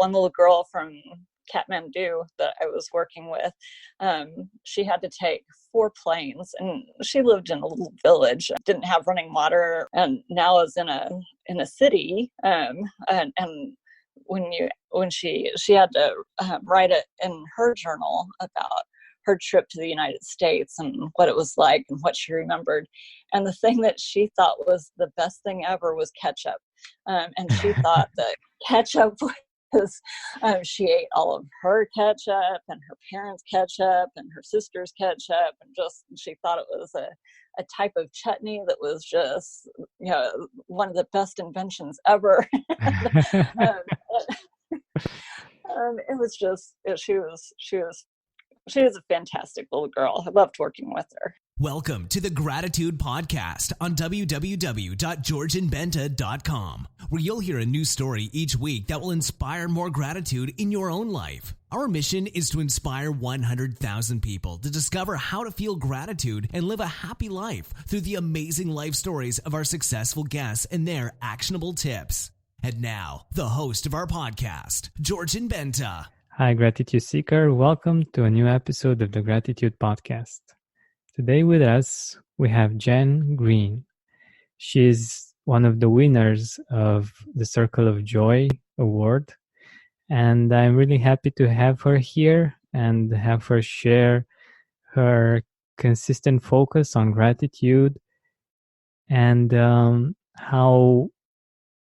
one little girl from Kathmandu that I was working with, she had to take 4 planes, and she lived in a little village, didn't have running water, and now is in a city. And when she had to write it in her journal about her trip to the United States and what it was like and what she remembered. And the thing that she thought was the best thing ever was ketchup. And she thought that ketchup was, she ate all of her ketchup and her parents' ketchup and her sister's ketchup. And she thought it was a type of chutney that was just, one of the best inventions ever. It was just, she was a fantastic little girl. I loved working with her. Welcome to the Gratitude Podcast on www.georgianbenta.com, where you'll hear a new story each week that will inspire more gratitude in your own life. Our mission is to inspire 100,000 people to discover how to feel gratitude and live a happy life through the amazing life stories of our successful guests and their actionable tips. And now, the host of our podcast, Georgian Benta. Hi, Gratitude Seeker. Welcome to a new episode of the Gratitude Podcast. Today with us, we have Jenn Green. She is one of the winners of the Circle of Joy Award. And I'm really happy to have her here and have her share her consistent focus on gratitude and how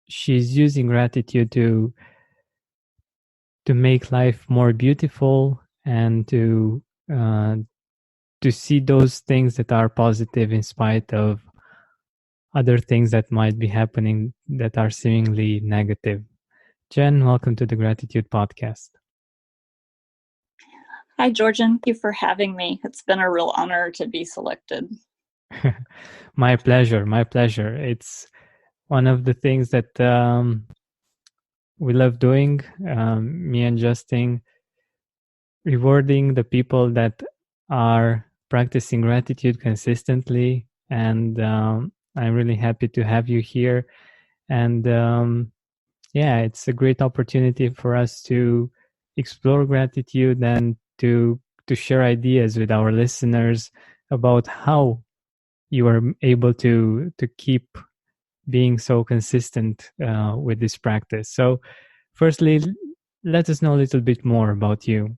she's using gratitude to make life more beautiful and to see those things that are positive in spite of other things that might be happening that are seemingly negative. Jenn, welcome to the Gratitude Podcast. Hi, Georgian. Thank you for having me. It's been a real honor to be selected. My pleasure. It's one of the things that we love doing, me and Justin, rewarding the people that are practicing gratitude consistently. And I'm really happy to have you here. And it's a great opportunity for us to explore gratitude and to share ideas with our listeners about how you are able to keep being so consistent with this practice. So firstly, let us know a little bit more about you.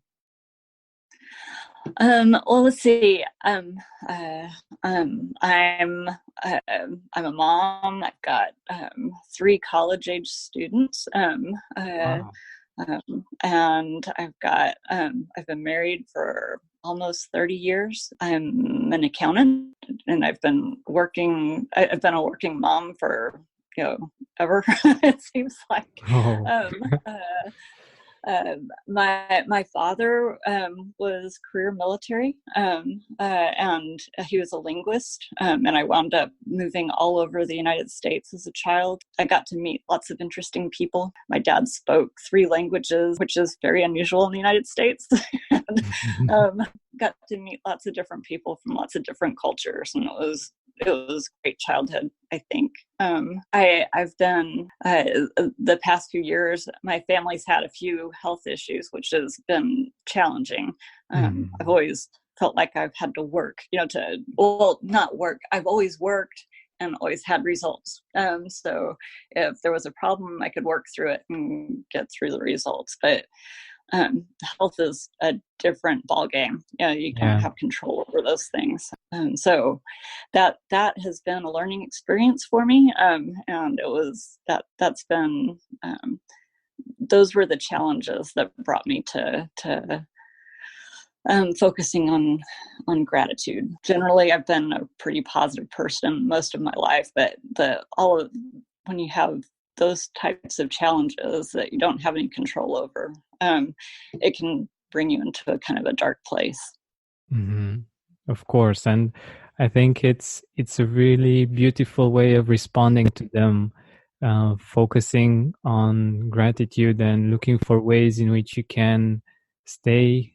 Well, let's see. I'm a mom. I've got 3 college-age students. Wow. And I've been married for almost 30 years. I'm an accountant, and I've been a working mom for, ever, it seems like. Oh. My father was career military, and he was a linguist, and I wound up moving all over the United States as a child. I got to meet lots of interesting people. My dad spoke 3 languages, which is very unusual in the United States. And, got to meet lots of different people from lots of different cultures, and it was a great childhood, I think. I've done, the past few years, my family's had a few health issues, which has been challenging. I've always felt like I've had to work, not work. I've always worked and always had results. So if there was a problem, I could work through it and get through the results. But health is a different ballgame. You can't have control over those things. So that has been a learning experience for me. And it was that's been those were the challenges that brought me to focusing on gratitude. Generally, I've been a pretty positive person most of my life, but when you have those types of challenges that you don't have any control over, it can bring you into a kind of a dark place. Mm-hmm. Of course. And I think it's a really beautiful way of responding to them, focusing on gratitude and looking for ways in which you can stay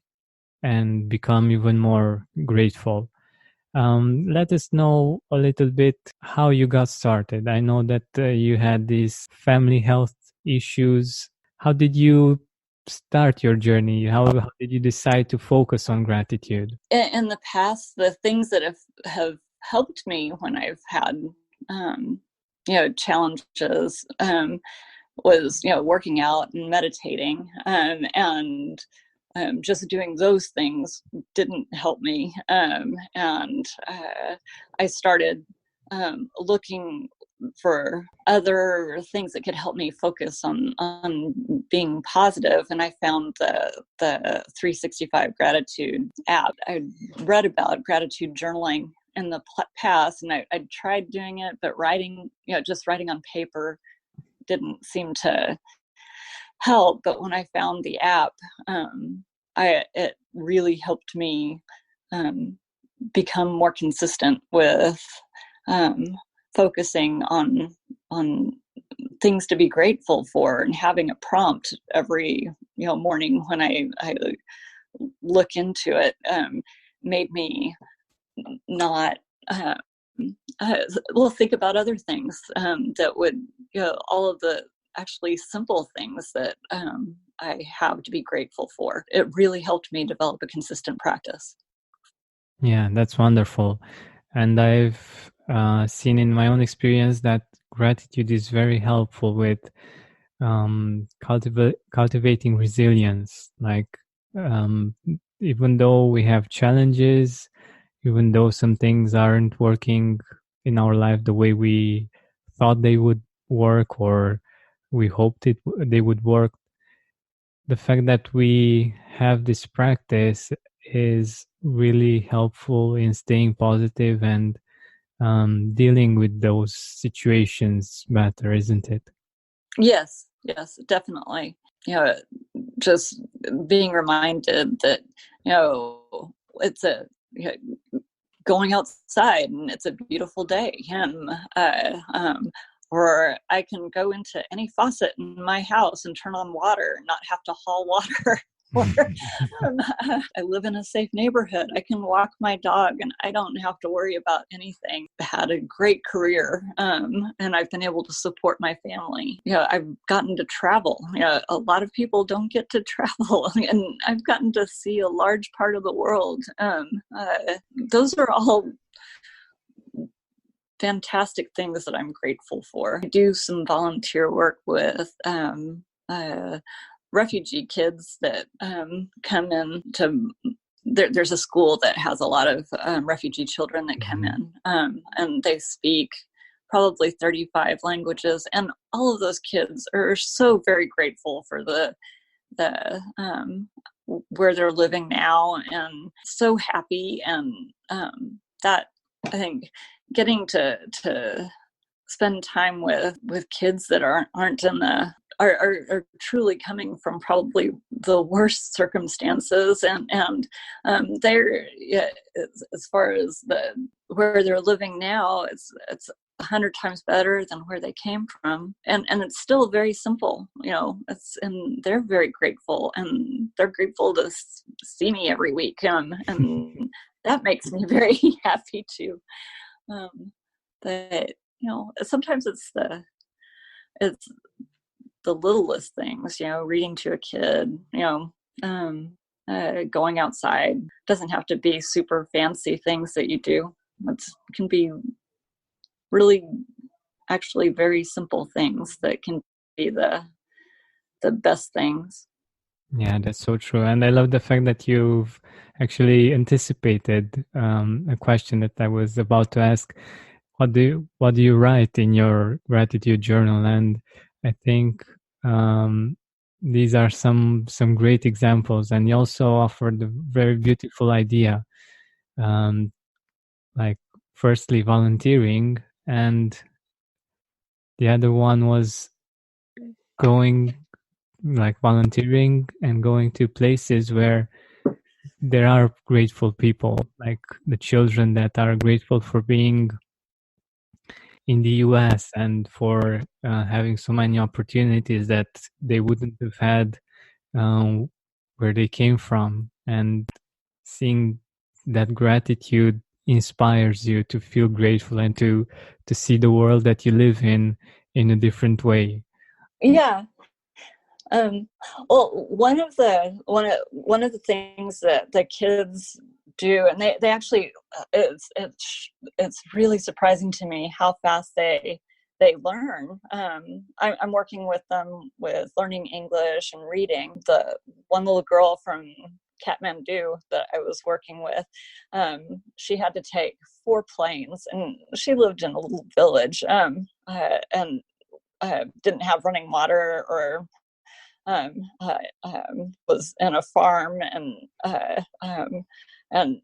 and become even more grateful. Let us know a little bit how you got started. I know that you had these family health issues. How did you start your journey? How did you decide to focus on gratitude? In the past, the things that have helped me when I've had challenges was working out and meditating, and just doing those things didn't help me, and I started looking for other things that could help me focus on being positive, and I found the 365 gratitude app. I read about gratitude journaling in the past, and I tried doing it, but just writing on paper didn't seem to help. But when I found the app, it really helped me become more consistent with focusing on things to be grateful for, and having a prompt every morning when I look into it made me not think about other things that would all of the actually simple things that I have to be grateful for. It really helped me develop a consistent practice. Yeah, that's wonderful. And I've seen in my own experience that gratitude is very helpful with cultivating resilience. Like, even though we have challenges, even though some things aren't working in our life the way we thought they would work, or we hoped they would work, the fact that we have this practice is really helpful in staying positive and dealing with those situations better, isn't it? Yes, definitely. Just being reminded that it's going outside and it's a beautiful day, and or I can go into any faucet in my house and turn on water and not have to haul water. Or I live in a safe neighborhood. I can walk my dog and I don't have to worry about anything. I had a great career, and I've been able to support my family. I've gotten to travel. A lot of people don't get to travel, and I've gotten to see a large part of the world. Those are all fantastic things that I'm grateful for. I do some volunteer work with refugee kids that come in to there's a school that has a lot of refugee children that come in, and they speak probably 35 languages, and all of those kids are so very grateful for the where they're living now, and so happy. And that, I think, getting to spend time with kids that aren't in the are truly coming from probably the worst circumstances, and they're, as far as where they're living now, it's 100 times better than where they came from, and it's still very simple. And they're very grateful, and they're grateful to see me every week, and that makes me very happy too. That sometimes it's the littlest things, reading to a kid, going outside. Doesn't have to be super fancy things that you do. It can be really actually very simple things that can be the best things. Yeah, that's so true. And I love the fact that you've actually anticipated a question that I was about to ask. What do you write in your gratitude journal? And I think these are some great examples. And you also offered a very beautiful idea, like firstly volunteering, and the other one was volunteering and going to places where there are grateful people, like the children that are grateful for being in the US and for having so many opportunities that they wouldn't have had where they came from. And seeing that gratitude inspires you to feel grateful and to see the world that you live in a different way. Yeah. Um, well, one of the things that the kids do, and they actually, it's really surprising to me how fast they learn. I'm working with them with learning English and reading. The one little girl from Kathmandu that I was working with, she had to take 4 planes, and she lived in a little village, and didn't have running water, or was in a farm, and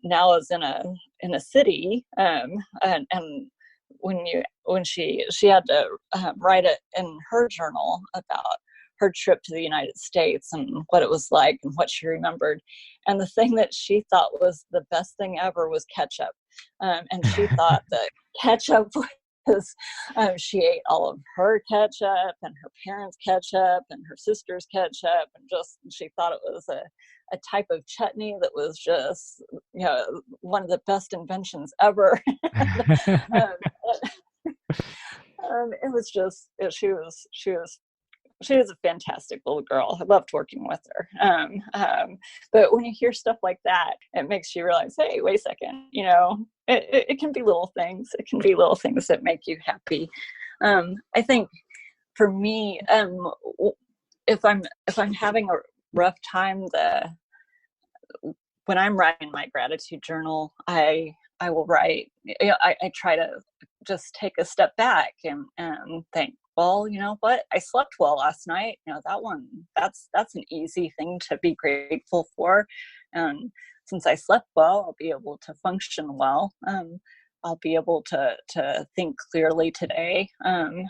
now is in a city, and when she had to write it in her journal about her trip to the United States and what it was like and what she remembered. And the thing that she thought was the best thing ever was ketchup. And she thought that ketchup was, she ate all of her ketchup and her parents' ketchup and her sister's ketchup, and she thought it was a type of chutney that was just, one of the best inventions ever. um, it was just, she was a fantastic little girl. I loved working with her. But when you hear stuff like that, it makes you realize, hey, wait a second, it can be little things. It can be little things that make you happy. I think for me, if I'm having a rough time, when I'm writing my gratitude journal, I will write. I try to just take a step back and think, well, you know what? I slept well last night. That's an easy thing to be grateful for. And since I slept well, I'll be able to function well. I'll be able to think clearly today, and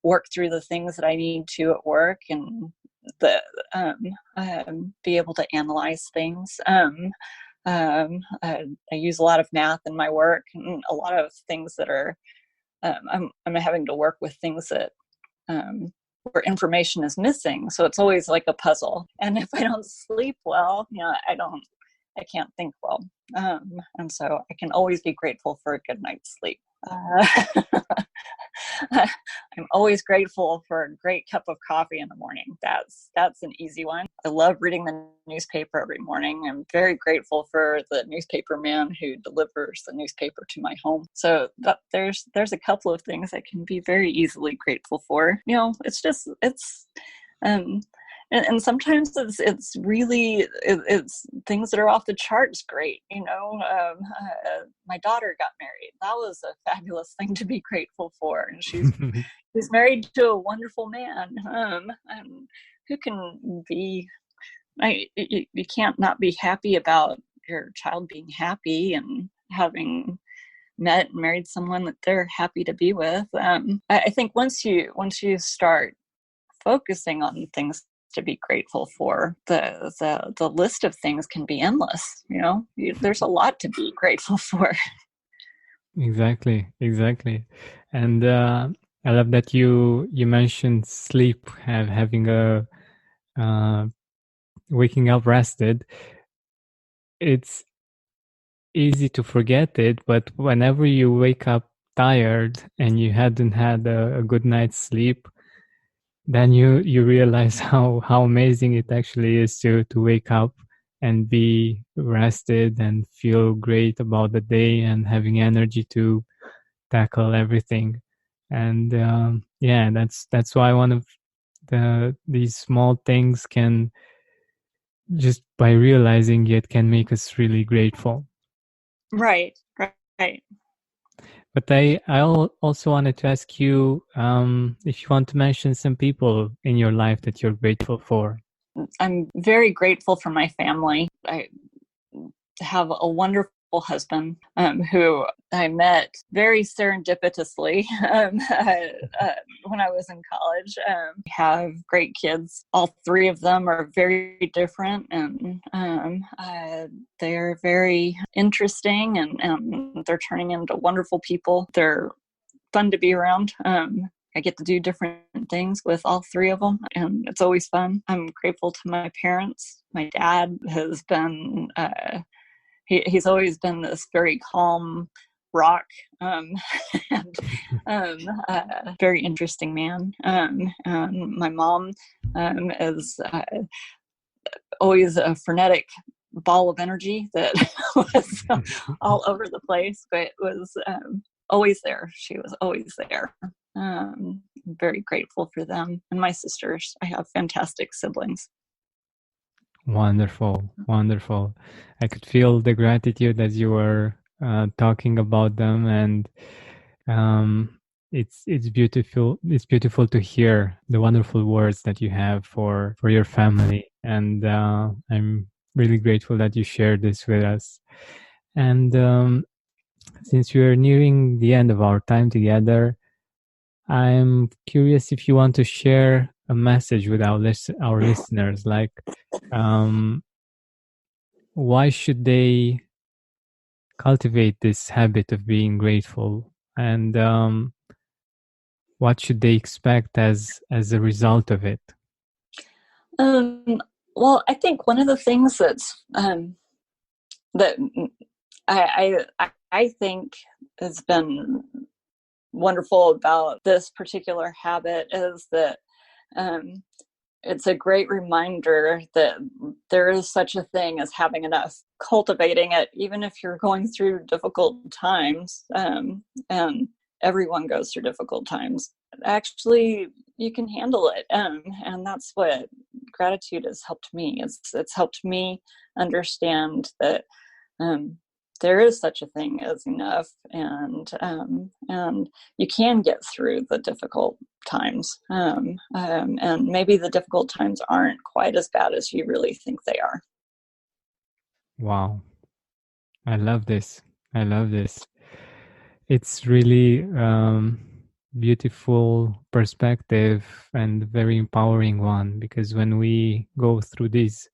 work through the things that I need to at work, and be able to analyze things. I use a lot of math in my work, and a lot of things that are, I'm having to work with things that, where information is missing. So it's always like a puzzle. And if I don't sleep well, I can't think well. And so I can always be grateful for a good night's sleep. I'm always grateful for a great cup of coffee in the morning. That's an easy one. I love reading the newspaper every morning. I'm very grateful for the newspaper man who delivers the newspaper to my home. So there's a couple of things I can be very easily grateful for. And sometimes it's really things that are off the charts great. My daughter got married. That was a fabulous thing to be grateful for, and she's married to a wonderful man. And who can be? You can't not be happy about your child being happy and having met and married someone that they're happy to be with. I think once you start focusing on things to be grateful for, the list of things can be endless. There's a lot to be grateful for. Exactly. And I love that you mentioned sleep, having a waking up rested. It's easy to forget it, but whenever you wake up tired and you hadn't had a good night's sleep, then you realize how amazing it actually is to wake up and be rested and feel great about the day and having energy to tackle everything. And that's why one of these small things can, just by realizing it, can make us really grateful. Right. But I also wanted to ask you if you want to mention some people in your life that you're grateful for. I'm very grateful for my family. I have a wonderful husband who I met very serendipitously when I was in college. We have great kids. All three of them are very different, and they're very interesting, and they're turning into wonderful people. They're fun to be around. I get to do different things with all three of them, and it's always fun. I'm grateful to my parents. My dad has been, he's always been this very calm, rock, and very interesting man. And my mom is always a frenetic ball of energy that was all over the place, but was always there. She was always there. I'm very grateful for them. And my sisters, I have fantastic siblings. Wonderful, wonderful. I could feel the gratitude as you were talking about them, and it's beautiful. It's beautiful to hear the wonderful words that you have for your family, and I'm really grateful that you shared this with us. And since we are nearing the end of our time together, I'm curious if you want to share a message with our listeners, like why should they cultivate this habit of being grateful, and what should they expect as a result of it? Well, I think one of the things that I think has been wonderful about this particular habit is that it's a great reminder that there is such a thing as having enough, cultivating it, even if you're going through difficult times, and everyone goes through difficult times. Actually, you can handle it, and that's what gratitude has helped me. It's helped me understand that there is such a thing as enough, and you can get through the difficult times, and maybe the difficult times aren't quite as bad as you really think they are. Wow, I love this. I love this. It's really beautiful perspective and very empowering one, because when we go through these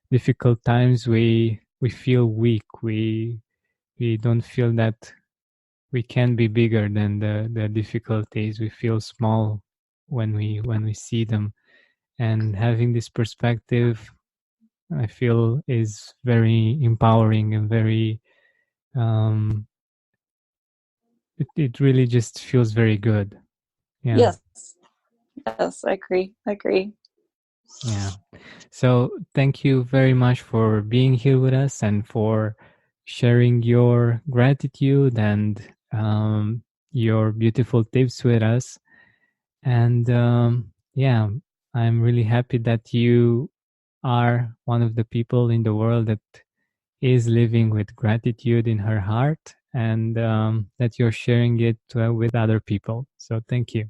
difficult times, we feel weak. We don't feel that we can be bigger than the difficulties. We feel small when we see them, and having this perspective, I feel, is very empowering and very it really just feels very good. Yeah. Yes, I agree. Yeah. So thank you very much for being here with us and for sharing your gratitude and your beautiful tips with us. And yeah, I'm really happy that you are one of the people in the world that is living with gratitude in her heart, and that you're sharing it with other people. So thank you.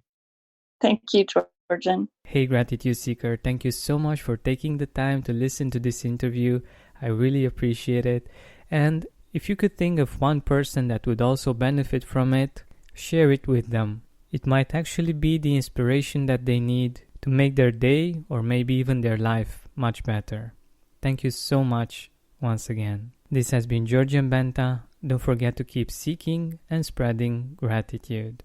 Thank you, Georgian. Hey, Gratitude Seeker, thank you so much for taking the time to listen to this interview. I really appreciate it. And if you could think of one person that would also benefit from it, share it with them. It might actually be the inspiration that they need to make their day or maybe even their life much better. Thank you so much once again. This has been Georgian Benta. Don't forget to keep seeking and spreading gratitude.